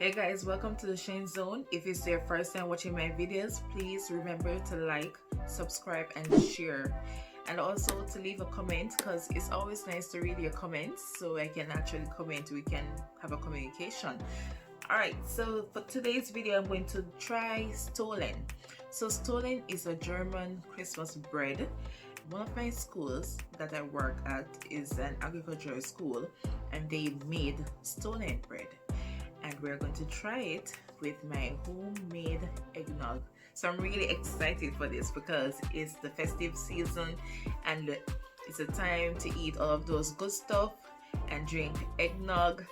Hey guys, welcome to the Shane Zone. If it's your first time watching my videos, please remember to like, subscribe and share, and also to leave a comment, because it's always nice to read your comments so I can actually comment, we can have a communication. Alright, so for today's video I'm going to try Stollen. So Stollen is a German Christmas bread. One of my schools that I work at is an agricultural school, and they made Stollen bread, and we're going to try it with my homemade eggnog. So I'm really excited for this because it's the festive season and it's a time to eat all of those good stuff and drink eggnog,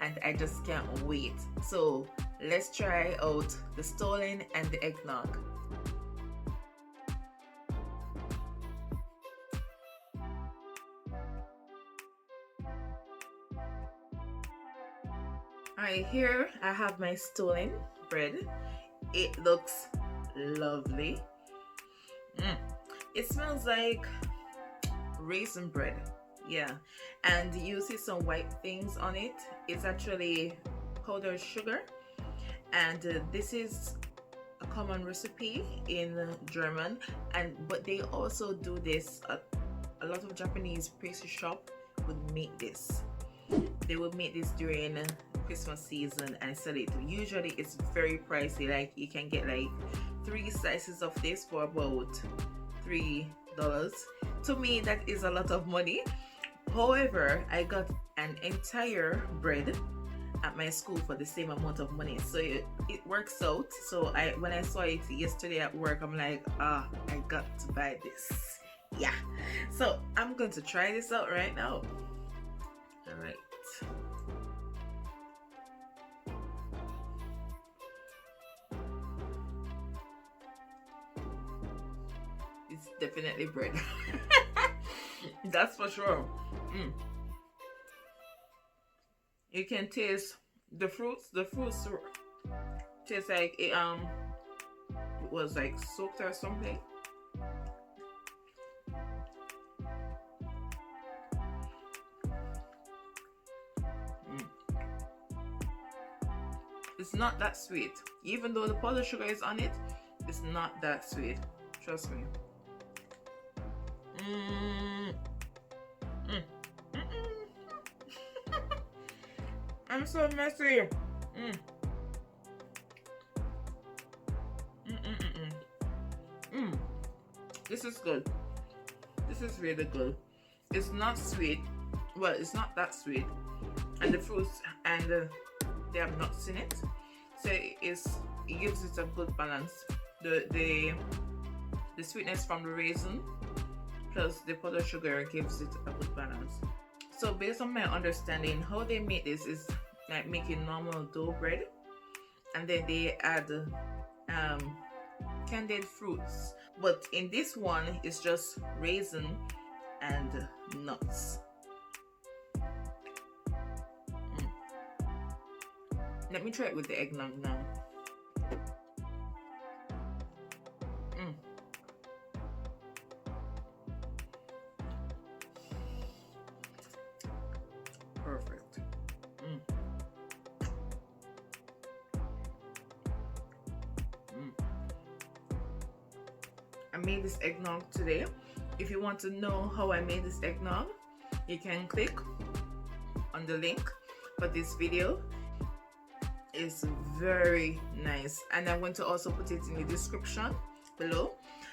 and I just can't wait. So let's try out the Stollen and the eggnog. Alright, here I have my Stollen bread. It looks lovely. It smells like raisin bread, yeah, and you see some white things on it. It's actually powdered sugar, and this is a common recipe in German, but they also do this a lot of Japanese pastry shop would make this. They would make this during Christmas season and sell it. Usually it's very pricey, like you can get like 3 slices of this for about $3. To me that is a lot of money. However, I got an entire bread at my school for the same amount of money, so it works out. So when I saw it yesterday at work, I'm like, I got to buy this. Yeah, so I'm going to try this out right now. All right. It's definitely bread. That's for sure. You can taste the fruits. The fruits taste like it was like soaked or something. It's not that sweet. Even though the powdered sugar is on it, it's not that sweet. Trust me. I'm so messy. This is good. This is really good. It's not sweet. Well, it's not that sweet, and the fruits and they have nuts in it, so it gives it a good balance. The sweetness from the raisin plus the powdered sugar gives it a good balance. So based on my understanding, how they make this is like making normal dough bread, and then they add candied fruits, but in this one it's just raisin and nuts. Let me try it with the eggnog now. Perfect. I made this eggnog today. If you want to know how I made this eggnog, you can click on the link for this video. It's very nice, and I'm going to also put it in the description below,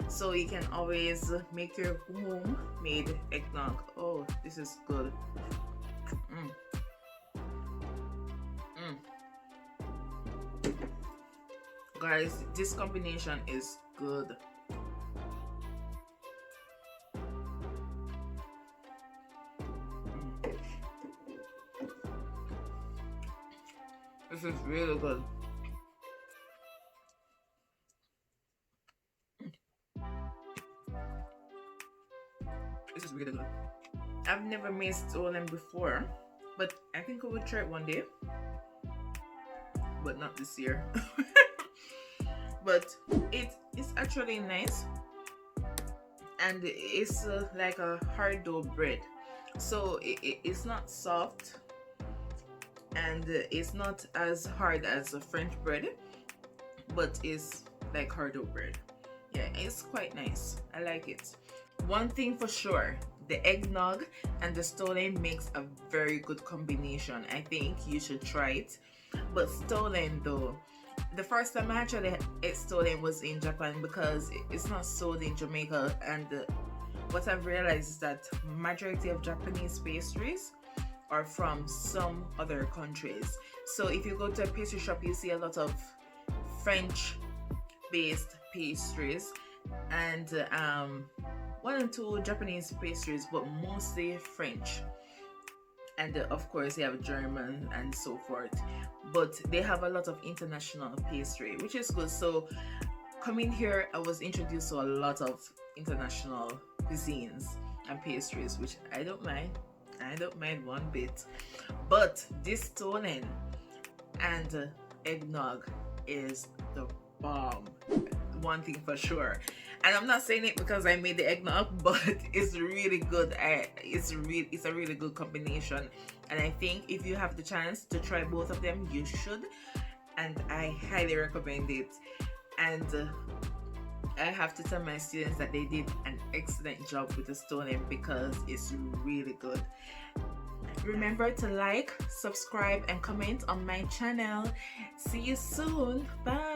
so you can always make your homemade eggnog. Oh, this is good. Guys, this combination is good. This is really good. This is really good. I've never made Stollen before, but I think I will try it one day, but not this year. But it's actually nice, and it's like a hard dough bread, so it's not soft. and it's not as hard as a French bread, but it's like hard bread. Yeah, it's quite nice. I like it. One thing for sure, the eggnog and the Stollen makes a very good combination. I think you should try it. But Stollen though, the first time I actually ate Stollen was in Japan because it's not sold in Jamaica, and what I've realized is that majority of Japanese pastries are from some other countries. So if you go to a pastry shop, you see a lot of French based pastries and one or two Japanese pastries, but mostly French. And of course, you have German and so forth. But they have a lot of international pastry, which is good. So coming here, I was introduced to a lot of international cuisines and pastries, which I don't mind. I don't mind one bit. But this Stollen and eggnog is the bomb. One thing for sure. And I'm not saying it because I made the eggnog, but it's really good. It's a really good combination. And I think if you have the chance to try both of them, you should. And I highly recommend it. And I have to tell my students that they did an excellent job with the Stollen because it's really good. Remember to like, subscribe, and comment on my channel. See you soon. Bye.